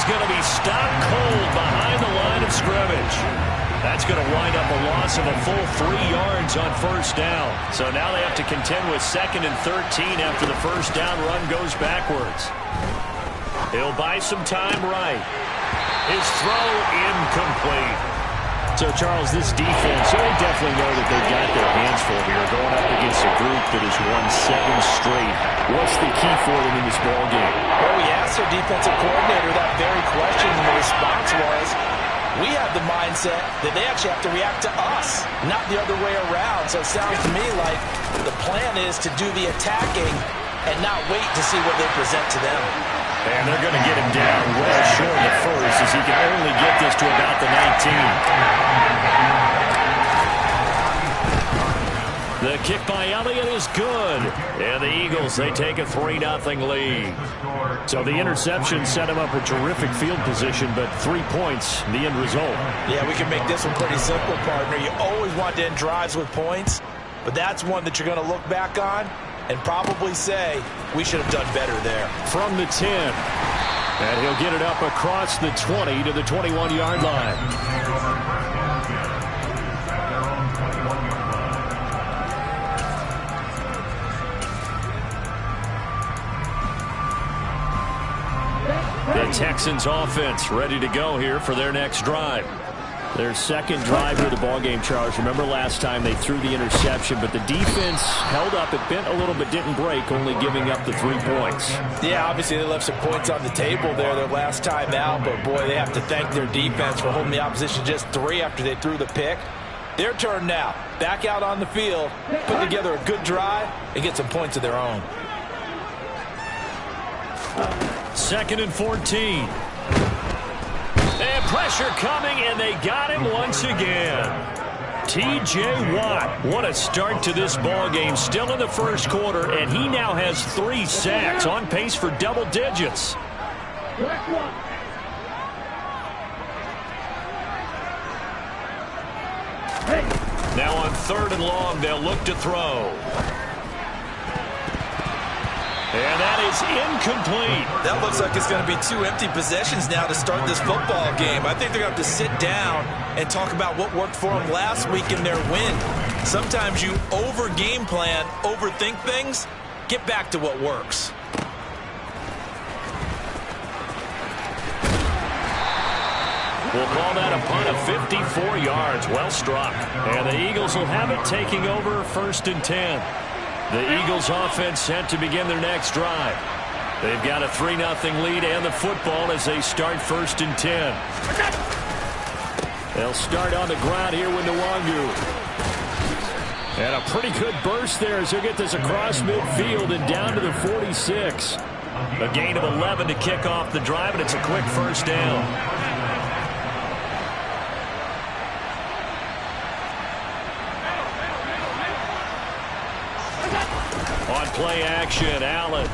is going to be stopped cold behind the line of scrimmage. That's going to wind up a loss of a full 3 yards on first down. So now they have to contend with 2nd and 13 after the first down run goes backwards. He'll buy some time right. His throw incomplete. So, Charles, this defense, they definitely know that they've got their hands full here, going up against a group that has won 7 straight. What's the key for them in this ball game? Well, we asked their defensive coordinator that very question, and the response was, we have the mindset that they actually have to react to us, not the other way around. So it sounds to me like the plan is to do the attacking and not wait to see what they present to them. And they're going to get him down well short of the first, as he can only get this to about the 19. The kick by Elliott is good. And the Eagles, they take a 3-0 lead. So the interception set him up a terrific field position, but 3 points, the end result. Yeah, we can make this one pretty simple, partner. You always want to end drives with points, but that's one that you're going to look back on and probably say, we should have done better there. From the 10. And he'll get it up across the 20 to the 21-yard line. The Texans offense ready to go here for their next drive. Their second drive of the ballgame, Charles. Remember last time they threw the interception, but the defense held up. It bent a little but didn't break, only giving up the 3 points. Yeah, obviously they left some points on the table there their last time out, but boy, they have to thank their defense for holding the opposition just 3 after they threw the pick. Their turn now. Back out on the field, put together a good drive, and get some points of their own. 2nd and 14. And pressure coming, and they got him once again. T.J. Watt, what a start to this ball game. Still in the first quarter, and he now has 3 sacks, on pace for double digits. Now on 3rd and long, they'll look to throw. And that is incomplete. That looks like it's going to be 2 empty possessions now to start this football game. I think they're going to have to sit down and talk about what worked for them last week in their win. Sometimes you over-game plan, overthink things. Get back to what works. We'll call that a punt of 54 yards. Well struck. And the Eagles will have it taking over 1st and 10. The Eagles offense set to begin their next drive. They've got a 3-0 lead and the football as they start 1st and 10. They'll start on the ground here with Nwangu. And a pretty good burst there as he'll get this across midfield and down to the 46. A gain of 11 to kick off the drive, and it's a quick first down. On play action, Allen.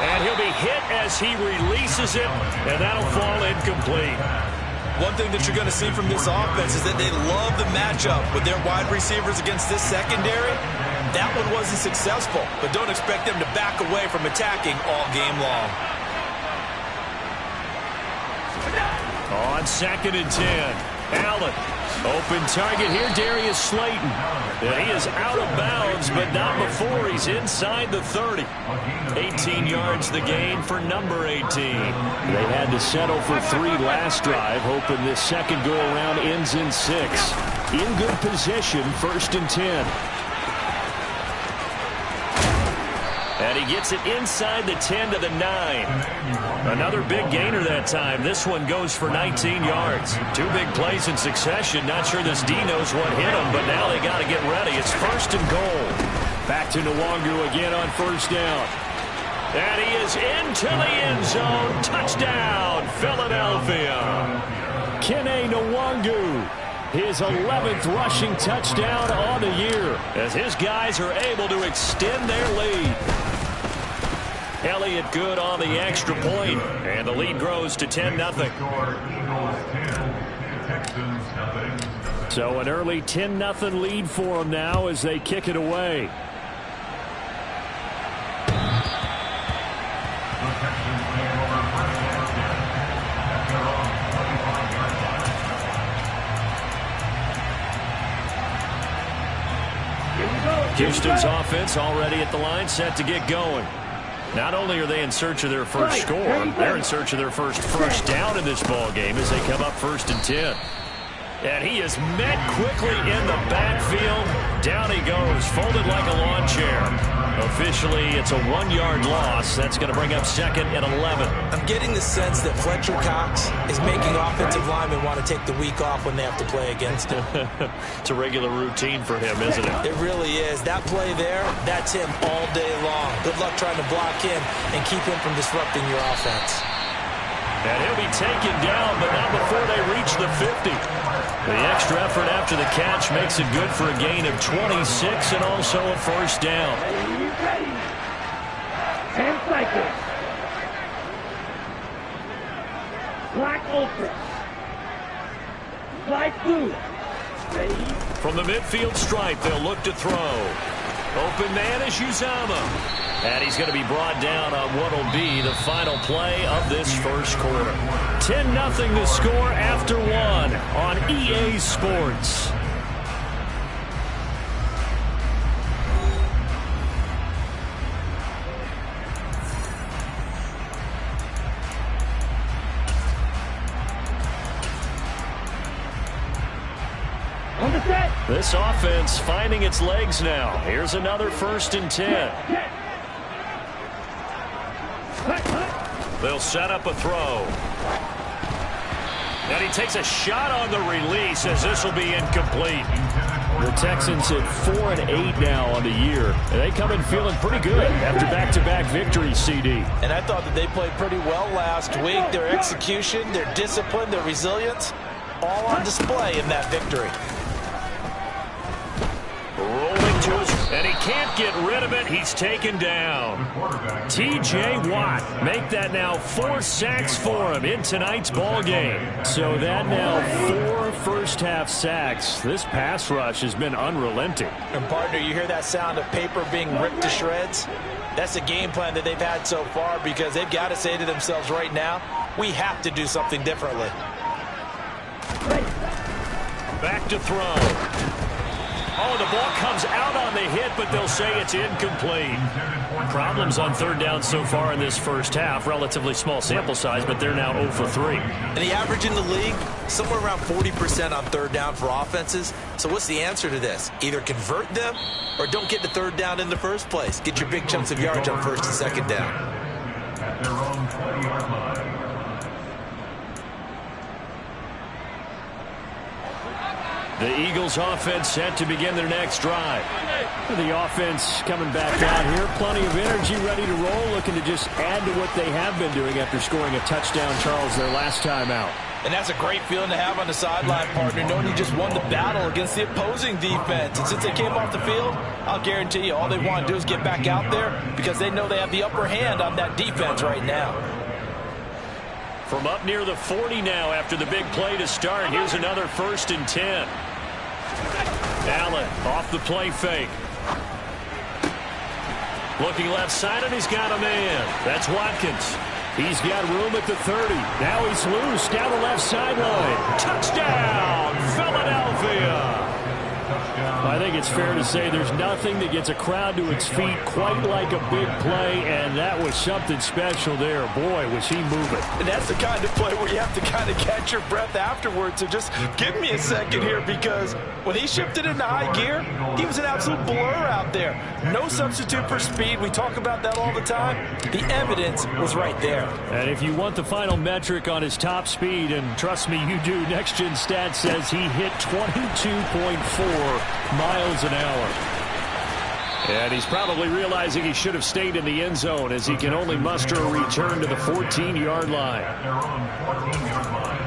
And he'll be hit as he releases it, and that'll fall incomplete. One thing that you're going to see from this offense is that they love the matchup with their wide receivers against this secondary. That one wasn't successful, but don't expect them to back away from attacking all game long. On 2nd and 10, Allen. Open target here, Darius Slayton. And he is out of bounds, but not before he's inside the 30. 18 yards the gain for number 18. They had to settle for 3 last drive, hoping this second go-around ends in 6. In good position, 1st and 10. And he gets it inside the 10 to the 9. Another big gainer that time. This one goes for 19 yards. 2 big plays in succession. Not sure this D knows what hit him, but now they got to get ready. It's 1st and goal. Back to Nwangu again on 1st down. And he is into the end zone. Touchdown, Philadelphia. Kene Nwangu. His 11th rushing touchdown on the year as his guys are able to extend their lead. Elliott good on the extra point, and the lead grows to 10-0. So an early 10-0 lead for them now as they kick it away. Houston's offense already at the line, set to get going. Not only are they in search of their first score, they're in search of their first down in this ball game as they come up 1st and 10. And he is met quickly in the backfield. Down he goes, folded like a lawn chair. Officially, it's a 1-yard loss. That's going to bring up 2nd and 11. I'm getting the sense that Fletcher Cox is making offensive linemen want to take the week off when they have to play against him. It's a regular routine for him, isn't it? It really is. That play there, that's him all day long. Good luck trying to block him and keep him from disrupting your offense. And he'll be taken down, but not before they reach the 50. The extra effort after the catch makes it good for a gain of 26 and also a first down. 10 seconds. Black ultra. Light blue. From the midfield stripe, they'll look to throw. Open man is Uzama. And he's going to be brought down on what will be the final play of this first quarter. 10-0 the score after 1 on EA Sports. On the set. This offense finding its legs now. Here's another 1st and 10. They'll set up a throw. And he takes a shot on the release as this will be incomplete. The Texans at 4 and 8 now on the year. And they come in feeling pretty good after back-to-back victories, CD. And I thought that they played pretty well last week. Their execution, their discipline, their resilience, all on display in that victory. Rolling to his, and he can't get rid of it. He's taken down. T.J. Watt, make that now 4 sacks for him in tonight's ball game. So that now 4 first-half sacks. This pass rush has been unrelenting. And, partner, you hear that sound of paper being ripped to shreds? That's the game plan that they've had so far because they've got to say to themselves right now, we have to do something differently. Back to throw. Oh, the ball comes out on the hit, but they'll say it's incomplete. Problems on 3rd down so far in this first half. Relatively small sample size, but they're now 0 for 3. And the average in the league, somewhere around 40% on 3rd down for offenses. So what's the answer to this? Either convert them or don't get to 3rd down in the first place. Get your big chunks of yards on 1st and 2nd down. At their own 20-yard line. The Eagles offense set to begin their next drive. The offense coming back out here. Plenty of energy, ready to roll, looking to just add to what they have been doing after scoring a touchdown, Charles, their last time out. And that's a great feeling to have on the sideline, partner, knowing you just won the battle against the opposing defense. And since they came off the field, I'll guarantee you all they want to do is get back out there because they know they have the upper hand on that defense right now. From up near the 40 now after the big play to start. Here's another 1st and 10. Allen off the play fake. Looking left side, and he's got a man. That's Watkins. He's got room at the 30. Now he's loose down the left sideline. Touchdown, Philadelphia. I think it's fair to say there's nothing that gets a crowd to its feet quite like a big play, and that was something special there. Boy, was he moving. And that's the kind of play where you have to kind of catch your breath afterwards. So just give me a second here because when he shifted into high gear, he was an absolute blur out there. No substitute for speed. We talk about that all the time. The evidence was right there. And if you want the final metric on his top speed, and trust me, you do, Next Gen Stats says he hit 22.4 miles an hour. And he's probably realizing he should have stayed in the end zone as he can only muster a return to the 14-yard line. At their own 14-yard line.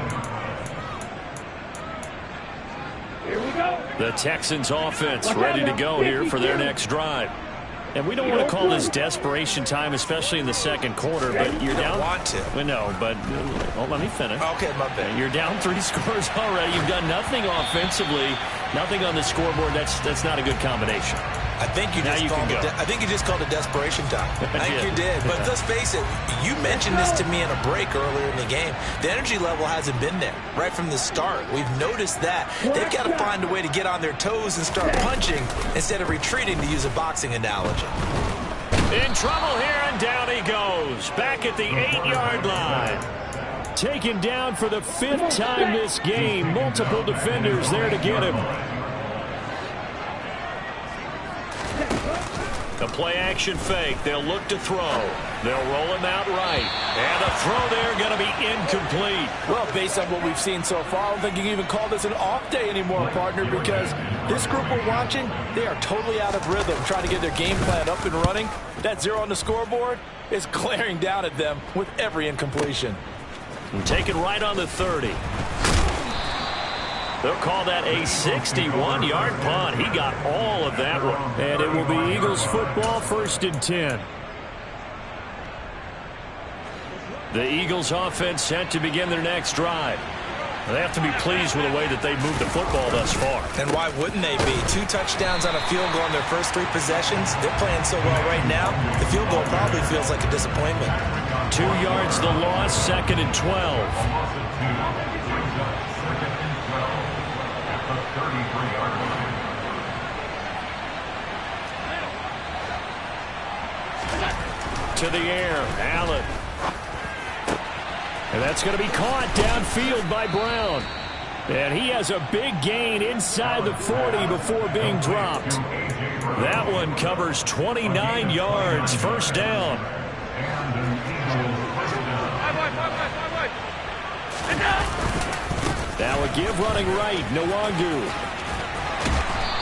Here we go. The Texans offense ready to go here for their next drive. And we don't want to call this desperation time, especially in the second quarter, but you're down. Want to. We know, but let me finish. Okay, my bad. You're down 3 scores already. You've done nothing offensively, nothing on the scoreboard. That's not a good combination. I think you just called it desperation time. I think you did. But let's face it, you mentioned this to me in a break earlier in the game. The energy level hasn't been there right from the start. We've noticed that. They've got to find a way to get on their toes and start punching instead of retreating, to use a boxing analogy. In trouble here, and down he goes. Back at the 8-yard line. Taken down for the 5th time this game. Multiple defenders there to get him. The play-action fake. They'll look to throw. They'll roll him out right. And the throw there going to be incomplete. Well, based on what we've seen so far, I don't think you can even call this an off day anymore, partner, because this group we're watching, they are totally out of rhythm, trying to get their game plan up and running. That 0 on the scoreboard is glaring down at them with every incompletion. And take it right on the 30. They'll call that a 61-yard punt. He got all of that one. And it will be Eagles football, 1st and 10. The Eagles offense set to begin their next drive. They have to be pleased with the way that they've moved the football thus far. And why wouldn't they be? 2 touchdowns on a field goal in their first 3 possessions. They're playing so well right now, the field goal probably feels like a disappointment. 2 yards the loss, 2nd and 12. To the air, Allen. And that's going to be caught downfield by Brown. And he has a big gain inside the 40 before being dropped. That one covers 29 yards, 1st down. Now a give running right, Nwangu.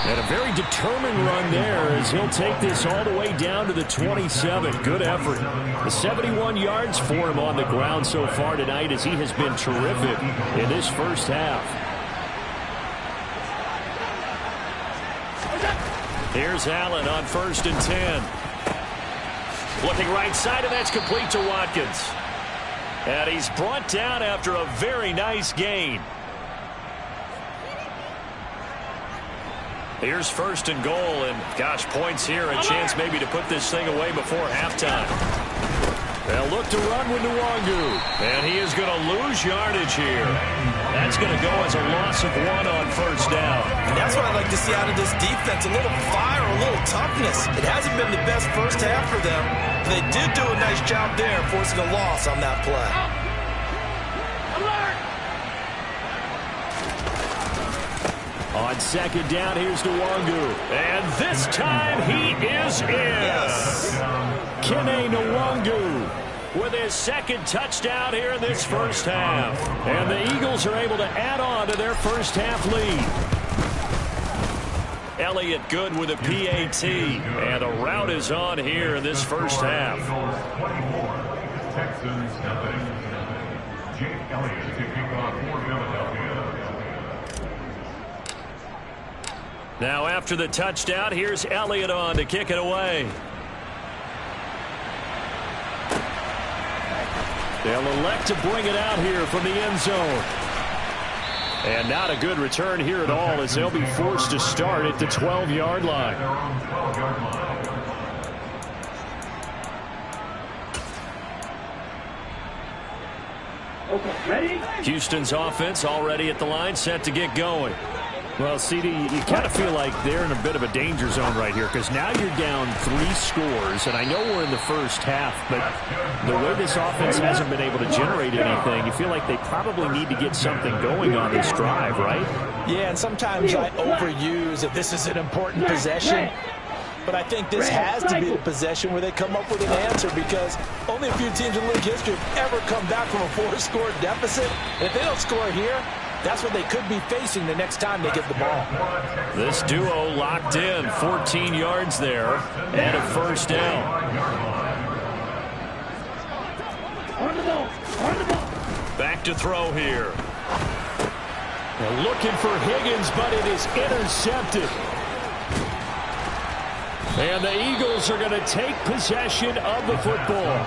And a very determined run there as he'll take this all the way down to the 27. Good effort. The 71 yards for him on the ground so far tonight, as he has been terrific in this first half. Here's Allen on 1st and 10. Looking right side, and that's complete to Watkins. And he's brought down after a very nice gain. Here's 1st and goal, and gosh, points here, a chance maybe to put this thing away before halftime. They'll look to run with Nwangu, and he is going to lose yardage here. That's going to go as a loss of 1 on 1st down. And that's what I'd like to see out of this defense, a little fire, a little toughness. It hasn't been the best first half for them. They did do a nice job there, forcing a loss on that play. On 2nd down, here's Nwangu. And this time he is in. Yes. Kene Nwangu with his 2nd touchdown here in this first half. And the Eagles are able to add on to their first half lead. Elliott good with a PAT. And a rout is on here in this first half. Texans nothing. Jake Elliott to kick off for Philadelphia. Now after the touchdown, here's Elliott on to kick it away. They'll elect to bring it out here from the end zone. And not a good return here at all, as they'll be forced to start at the 12-yard line. Okay, ready? Houston's offense already at the line, set to get going. Well, CD, you kind of feel like they're in a bit of a danger zone right here, because now you're down 3 scores, and I know we're in the first half, but the way this offense hasn't been able to generate anything, you feel like they probably need to get something going on this drive, right? Yeah, and sometimes I overuse that this is an important possession, but I think this has to be the possession where they come up with an answer, because only a few teams in league history have ever come back from a 4-score deficit. And if they don't score here, that's what they could be facing the next time they get the ball. This duo locked in, 14 yards there, and a 1st down. On the ball. On the ball. Back to throw here. They're looking for Higgins, but it is intercepted. And the Eagles are going to take possession of the football.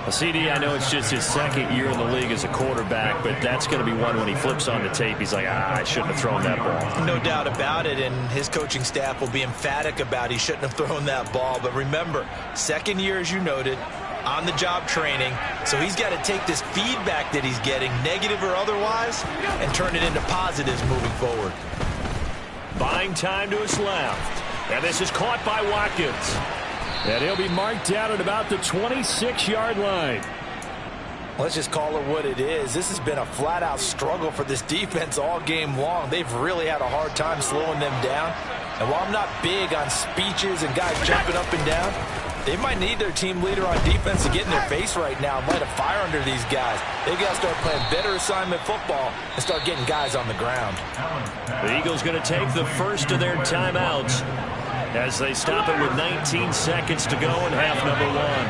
Well, CD, I know it's just his second year in the league as a quarterback, but that's going to be one when he flips on the tape. He's like, I shouldn't have thrown that ball. No doubt about it, and his coaching staff will be emphatic about he shouldn't have thrown that ball. But remember, second year, as you noted, on-the-job training, so he's got to take this feedback that he's getting, negative or otherwise, and turn it into positives moving forward. Buying time to his left, and this is caught by Watkins. And he'll be marked out at about the 26-yard line. Let's just call it what it is. This has been a flat-out struggle for this defense all game long. They've really had a hard time slowing them down. And while I'm not big on speeches and guys jumping up and down, they might need their team leader on defense to get in their face right now and light a fire under these guys. They've got to start playing better assignment football and start getting guys on the ground. The Eagles going to take the first of their timeouts as they stop it with 19 seconds to go in half number one.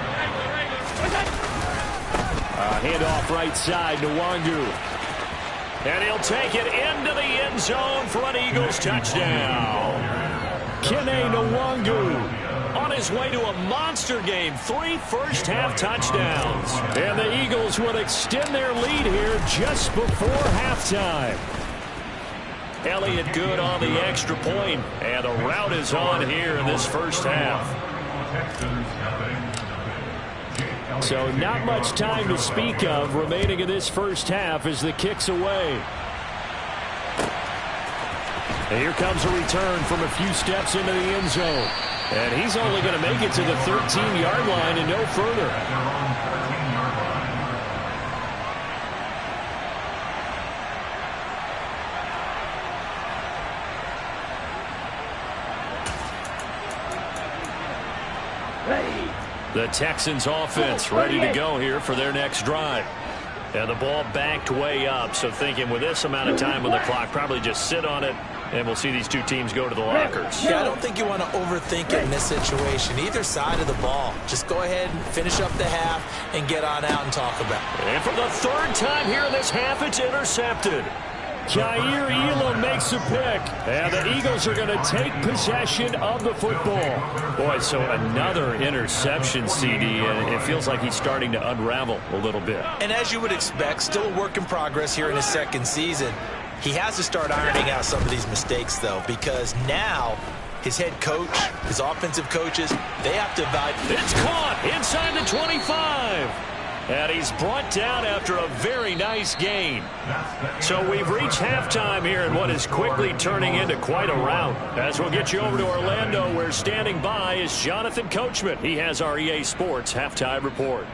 Handoff right side to Wangu. And he'll take it into the end zone for an Eagles touchdown. Kene Nwangu on his way to a monster game. 3 first-half touchdowns. And the Eagles will extend their lead here just before halftime. Elliott good on the extra point, and the route is on here in this first half. So not much time to speak of remaining in this first half as the kick's away. And here comes a return from a few steps into the end zone. And he's only going to make it to the 13-yard line and no further. The Texans offense ready to go here for their next drive. And the ball backed way up, so thinking with this amount of time on the clock, probably just sit on it, and we'll see these two teams go to the lockers. Yeah, I don't think you want to overthink it in this situation. Either side of the ball. Just go ahead and finish up the half and get on out and talk about it. And for the third time here in this half, it's intercepted. Jair Elam makes a pick, and the Eagles are going to take possession of the football. Boy, so another interception, CD, and it feels like he's starting to unravel a little bit. And as you would expect, still a work in progress here in his second season. He has to start ironing out some of these mistakes, though, because now his head coach, his offensive coaches, they have to evaluate. It's caught inside the 25. And he's brought down after a very nice gain. So we've reached halftime here in what is quickly turning into quite a rout. As we'll get you over to Orlando, where standing by is Jonathan Coachman. He has our EA Sports halftime report.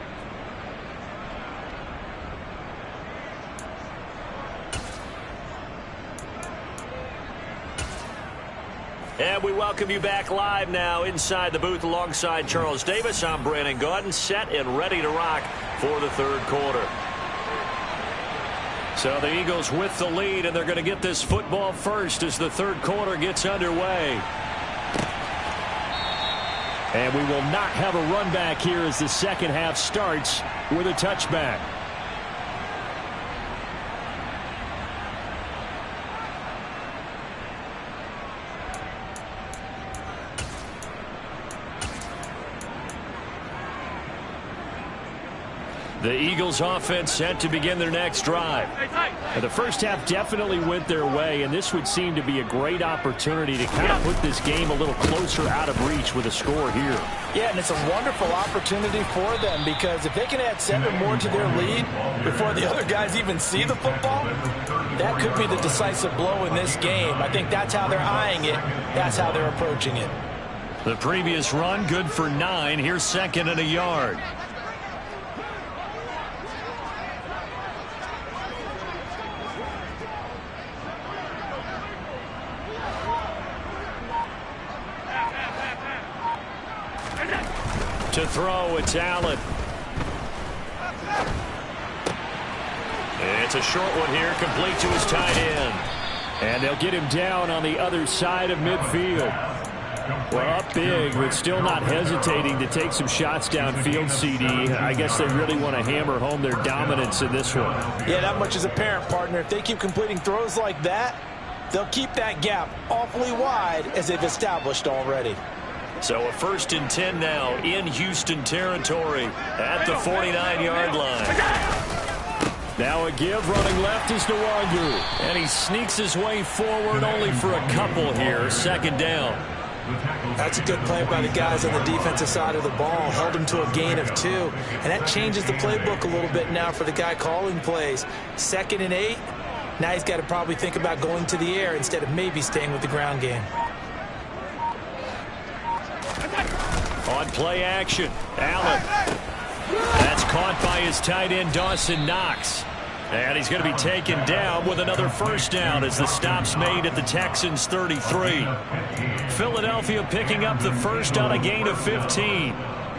And we welcome you back live now inside the booth alongside Charles Davis. I'm Brandon Gaudin, set and ready to rock for the third quarter. So the Eagles with the lead, and they're going to get this football first as the third quarter gets underway. And we will not have a run back here as the second half starts with a touchback. The Eagles offense set to begin their next drive. And the first half definitely went their way, and this would seem to be a great opportunity to kind of put this game a little closer out of reach with a score here. Yeah, and it's a wonderful opportunity for them, because if they can add 7 more to their lead before the other guys even see the football, that could be the decisive blow in this game. I think that's how they're eyeing it. That's how they're approaching it. The previous run good for 9. Here's second and a yard. To throw, it's Allen. It's a short one here, complete to his tight end. And they'll get him down on the other side of midfield. Well, up big, but still not hesitating to take some shots downfield, CD. I guess they really want to hammer home their dominance in this one. Yeah, that much is apparent, partner. If they keep completing throws like that, they'll keep that gap awfully wide as they've established already. So a 1st and 10 now in Houston territory at the 49-yard line. Now a give, running left is Nwangu. And he sneaks his way forward only for a couple here. 2nd down. That's a good play by the guys on the defensive side of the ball. Held him to a gain of 2. And that changes the playbook a little bit now for the guy calling plays. 2nd and 8. Now he's got to probably think about going to the air instead of maybe staying with the ground game. On play action, Allen. That's caught by his tight end, Dawson Knox. And he's going to be taken down with another 1st down as the stop's made at the Texans' 33. Philadelphia picking up the 1st on a gain of 15.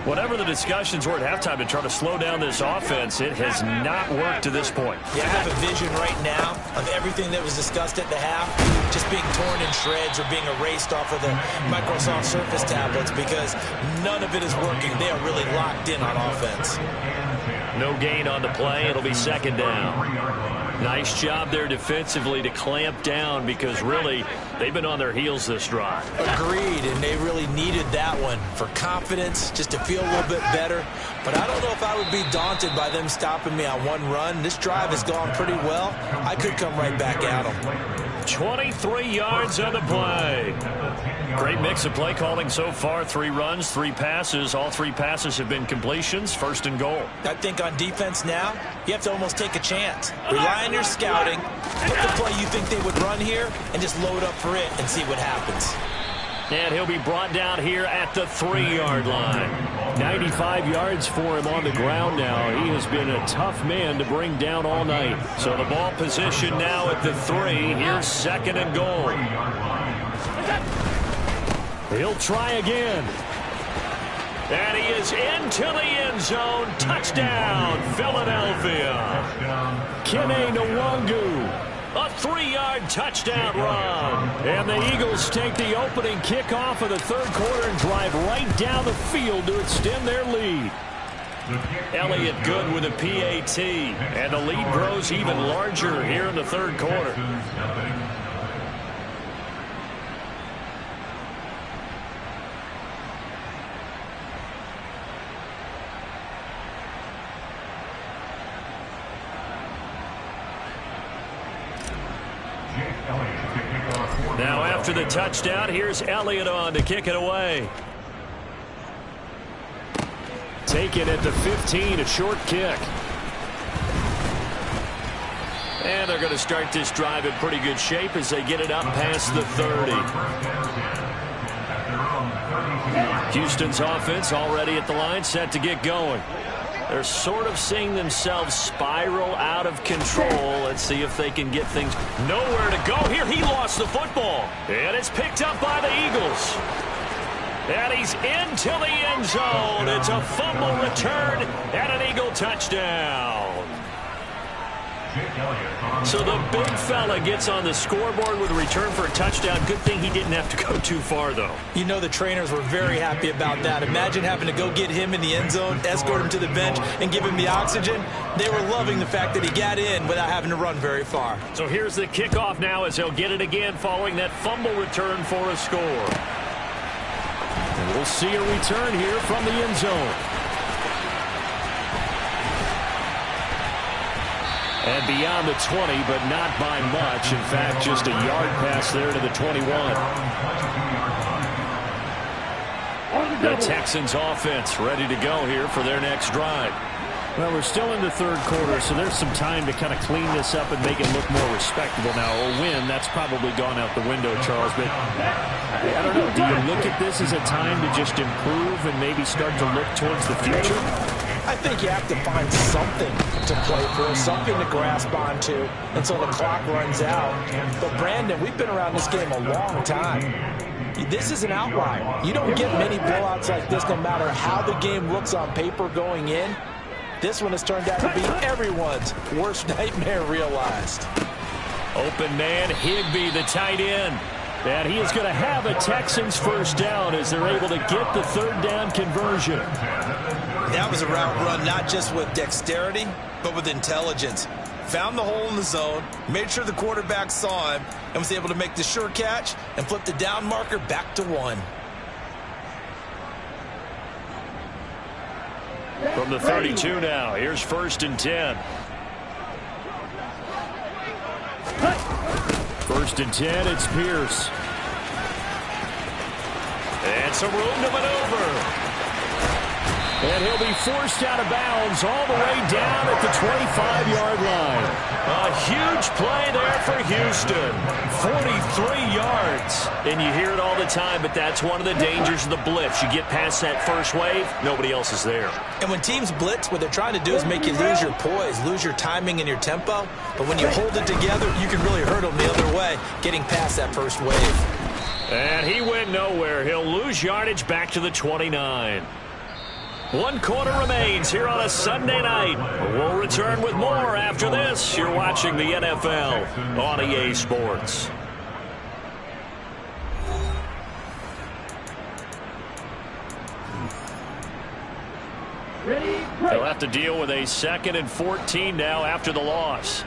Whatever the discussions were at halftime to try to slow down this offense, it has not worked to this point. Yeah, I have a vision right now of everything that was discussed at the half just being torn in shreds or being erased off of the Microsoft Surface tablets because none of it is working. They are really locked in on offense. No gain on the play. It'll be 2nd down. Nice job there defensively to clamp down because really they've been on their heels this drive. Agreed, and they really needed that one for confidence, just to feel a little bit better. But I don't know if I would be daunted by them stopping me on one run. This drive has gone pretty well. I could come right back at them. 23 yards on the play. Great mix of play calling so far. 3 runs, 3 passes. All 3 passes have been completions. 1st and goal. I think on defense now, you have to almost take a chance. Rely on your scouting. Put the play you think they would run here and just load up for it and see what happens. And he'll be brought down here at the 3-yard line. 95 yards for him on the ground now. He has been a tough man to bring down all night. So the ball position now at the 3. Here's 2nd and goal. He'll try again. And he is into the end zone. Touchdown, Philadelphia. Kene Nwangu. A 3-yard touchdown run. And the Eagles take the opening kickoff of the 3rd quarter and drive right down the field to extend their lead. Elliott Good with a PAT. And the lead grows even larger here in the 3rd quarter. Now after the touchdown, here's Elliott on to kick it away. Taken at the 15, a short kick. And they're going to start this drive in pretty good shape as they get it up past the 30. Houston's offense already at the line, set to get going. They're sort of seeing themselves spiral out of control. Let's see if they can get things nowhere to go here. He lost the football. And it's picked up by the Eagles. And he's into the end zone. It's a fumble return and an Eagle touchdown. So the big fella gets on the scoreboard with a return for a touchdown. Good thing he didn't have to go too far, though. You know the trainers were very happy about that. Imagine having to go get him in the end zone, escort him to the bench, and give him the oxygen. They were loving the fact that he got in without having to run very far. So here's the kickoff now as he'll get it again following that fumble return for a score. And we'll see a return here from the end zone. And beyond the 20, but not by much. In fact, just a yard pass there to the 21. The Texans offense ready to go here for their next drive. Well, we're still in the 3rd quarter, so there's some time to kind of clean this up and make it look more respectable now. A win, that's probably gone out the window, Charles. But I don't know. Do you look at this as a time to just improve and maybe start to look towards the future? I think you have to find something to play for, something to grasp onto until the clock runs out. But, Brandon, we've been around this game a long time. This is an outlier. You don't get many blowouts like this no matter how the game looks on paper going in. This one has turned out to be everyone's worst nightmare realized. Open man, Higbee, the tight end. And he is going to have a Texans first down as they're able to get the 3rd down conversion. That was a route run not just with dexterity, but with intelligence. Found the hole in the zone, made sure the quarterback saw him, and was able to make the sure catch and flip the down marker back to 1. From the 32 now, here's 1st and 10. 1st and 10, it's Pierce. And some room to maneuver. And he'll be forced out of bounds all the way down at the 25-yard line. A huge play there for Houston. 43 yards. And you hear it all the time, but that's one of the dangers of the blitz. You get past that first wave, nobody else is there. And when teams blitz, what they're trying to do is make you lose your poise, lose your timing and your tempo. But when you hold it together, you can really hurt them the other way, getting past that first wave. And he went nowhere. He'll lose yardage back to the 29. 1 quarter remains here on a Sunday night. We'll return with more after this. You're watching the NFL on EA Sports. They'll have to deal with a 2nd and 14 now after the loss.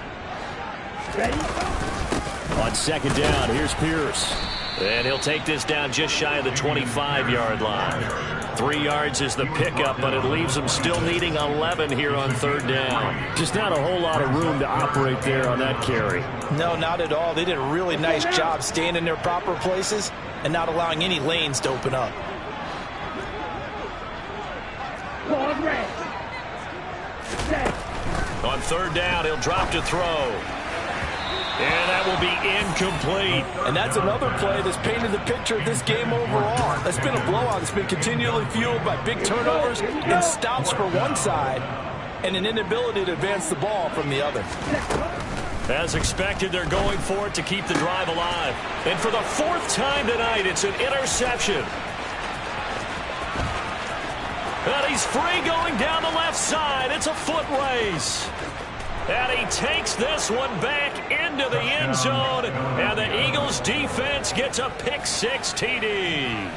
On 2nd down, here's Pierce. And he'll take this down just shy of the 25-yard line. 3 yards is the pickup, but it leaves them still needing 11 here on 3rd down. Just not a whole lot of room to operate there on that carry. No, not at all. They did a really nice job staying in their proper places and not allowing any lanes to open up. On 3rd down, he'll drop to throw. And that will be incomplete. And that's another play that's painted the picture of this game overall. It's been a blowout. It's been continually fueled by big turnovers and stops for one side and an inability to advance the ball from the other. As expected, they're going for it to keep the drive alive. And for the 4th time tonight, it's an interception. And he's free going down the left side. It's a foot race. And he takes this one back into the end zone. And the Eagles defense gets a pick-6 TD.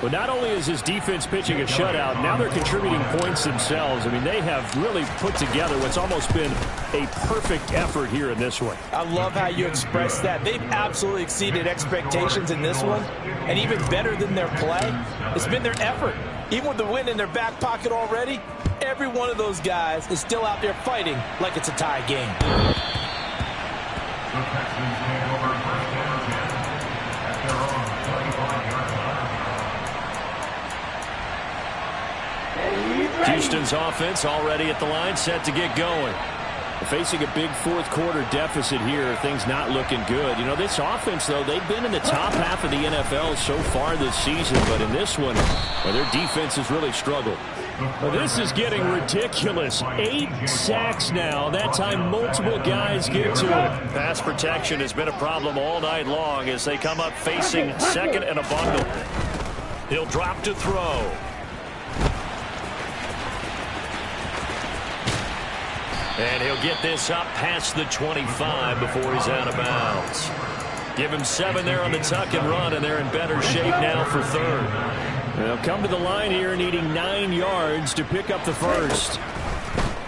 Well, not only is his defense pitching a shutout, now they're contributing points themselves. I mean, they have really put together what's almost been a perfect effort here in this one. I love how you express that. They've absolutely exceeded expectations in this one. And even better than their play, it's been their effort. Even with the win in their back pocket already, every one of those guys is still out there fighting like it's a tie game. The Texans take over 1st and 10 at their own 25-yard line. Houston's offense already at the line, set to get going. Facing a big 4th quarter deficit here, things not looking good. You know, this offense, though, they've been in the top half of the NFL so far this season, but in this one, well, their defense has really struggled. Well, this is getting ridiculous. 8 sacks now. That time multiple guys get to it. Pass protection has been a problem all night long as they come up facing 2nd and a bundle. He'll drop to throw. And he'll get this up past the 25 before he's out of bounds. Give him 7 there on the tuck and run, and they're in better shape now for 3rd. They'll come to the line here needing 9 yards to pick up the 1st.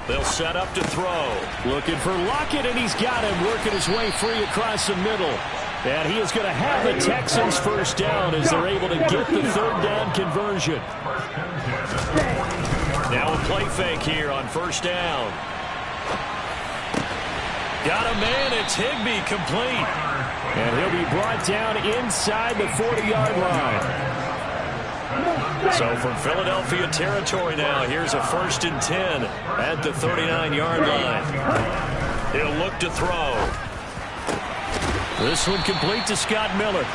They'll set up to throw. Looking for Lockett, and he's got him working his way free across the middle. And he is going to have the Texans 1st down as they're able to get the 3rd down conversion. Now a play fake here on 1st down. Got a man, it's Higbee, complete. And he'll be brought down inside the 40-yard line. So from Philadelphia territory now, here's a 1st and 10 at the 39-yard line. He'll look to throw. This one complete to Scott Miller.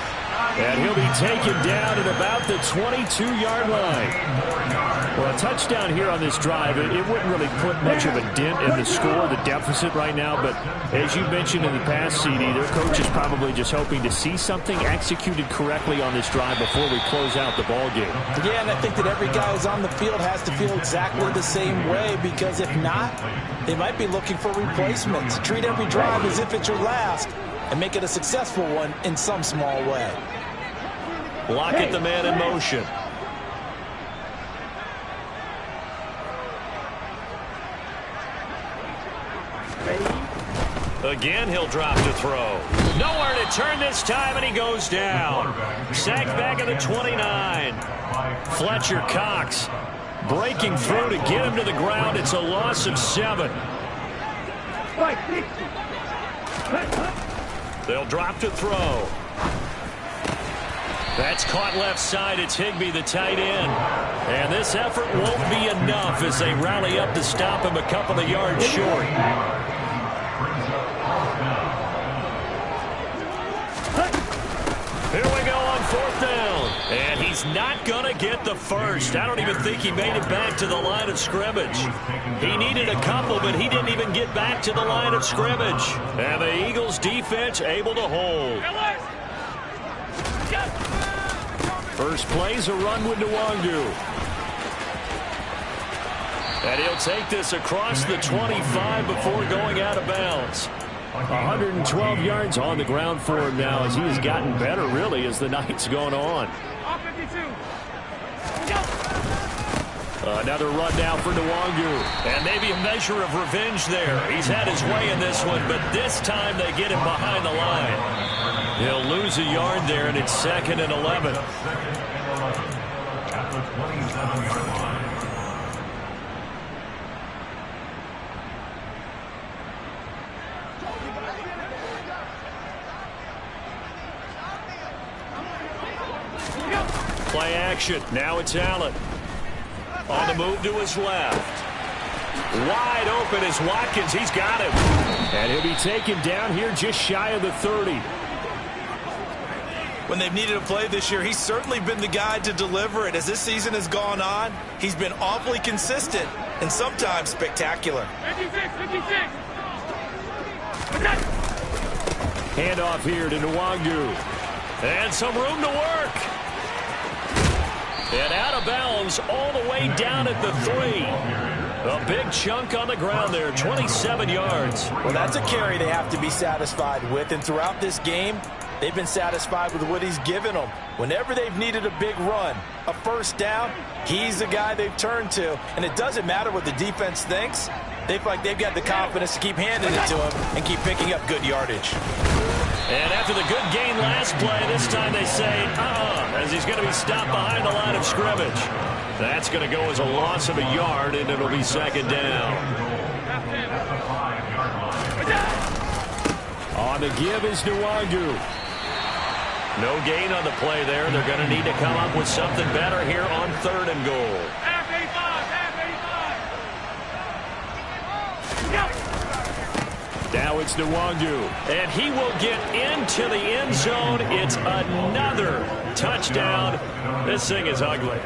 And he'll be taken down at about the 22-yard line. Well, a touchdown here on this drive, it wouldn't really put much of a dent in the score, the deficit right now. But as you mentioned in the past, CD, their coach is probably just hoping to see something executed correctly on this drive before we close out the ball game. Yeah, and I think that every guy who's on the field has to feel exactly the same way, because if not, they might be looking for replacements. Treat every drive as if it's your last and make it a successful one in some small way. Lockett, the man in motion. Again, he'll drop to throw. Nowhere to turn this time, and he goes down. Sacked back at the 29. Fletcher Cox breaking through to get him to the ground. It's a loss of 7. They'll drop to throw. That's caught left side. It's Higbee, the tight end. And this effort won't be enough as they rally up to stop him a couple of yards short. Here we go on 4th down. And he's not going to get the first. I don't even think he made it back to the line of scrimmage. He needed a couple, but he didn't even get back to the line of scrimmage. And the Eagles defense able to hold. First play's a run with Nwangu. And he'll take this across the 25 before going out of bounds. 112 yards on the ground for him now as he has gotten better, really, as the night's gone on. Another run now for Nwangu. And maybe a measure of revenge there. He's had his way in this one, but this time they get him behind the line. He'll lose a yard there, and it's 2nd and 11. At the 27-yard line. Play action. Now it's Allen. On the move to his left. Wide open is Watkins. He's got him. And he'll be taken down here just shy of the 30. When they've needed a play this year, he's certainly been the guy to deliver it. As this season has gone on, he's been awfully consistent and sometimes spectacular. 56. Handoff here to Nwangu. And some room to work. And out of bounds all the way down at the 3. A big chunk on the ground there, 27 yards. Well, that's a carry they have to be satisfied with. And throughout this game, they've been satisfied with what he's given them. Whenever they've needed a big run, a first down, he's the guy they've turned to. And it doesn't matter what the defense thinks. They feel like they've got the confidence to keep handing it to him and keep picking up good yardage. And after the good gain last play, this time they say, as he's going to be stopped behind the line of scrimmage. That's going to go as a loss of a yard, and it'll be 2nd down. On the give is Nwangu. No gain on the play there. They're going to need to come up with something better here on 3rd and goal. Now it's Nwangu. And he will get into the end zone. It's another touchdown. This thing is ugly.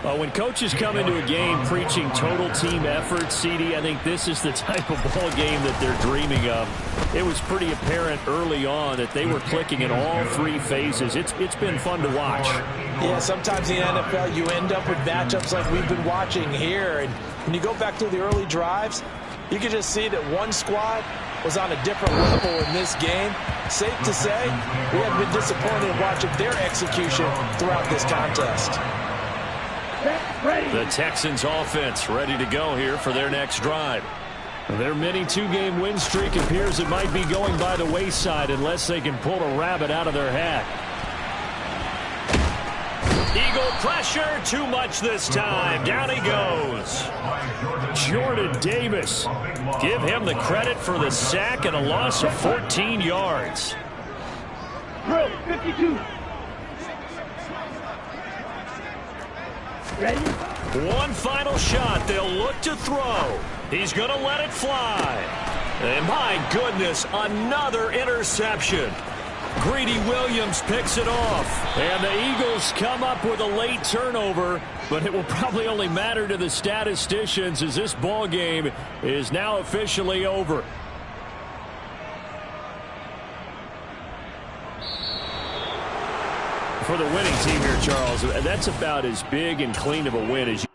When coaches come into a game preaching total team effort, CD, I think this is the type of ball game that they're dreaming of. It was pretty apparent early on that they were clicking in all 3 phases. It's been fun to watch. Yeah, sometimes in the NFL you end up with matchups like we've been watching here. And when you go back through the early drives, you can just see that one squad was on a different level in this game. Safe to say, we have been disappointed in watching their execution throughout this contest. The Texans offense ready to go here for their next drive. Their mini 2-game win streak appears it might be going by the wayside unless they can pull a rabbit out of their hat. Eagle pressure, too much this time. Down he goes. Jordan Davis. Give him the credit for the sack and a loss of 14 yards. 52. Ready? One final shot. They'll look to throw. He's going to let it fly. And my goodness, another interception. Greedy Williams picks it off. And the Eagles come up with a late turnover, but it will probably only matter to the statisticians as this ball game is now officially over. For the winning team here, Charles, that's about as big and clean of a win as you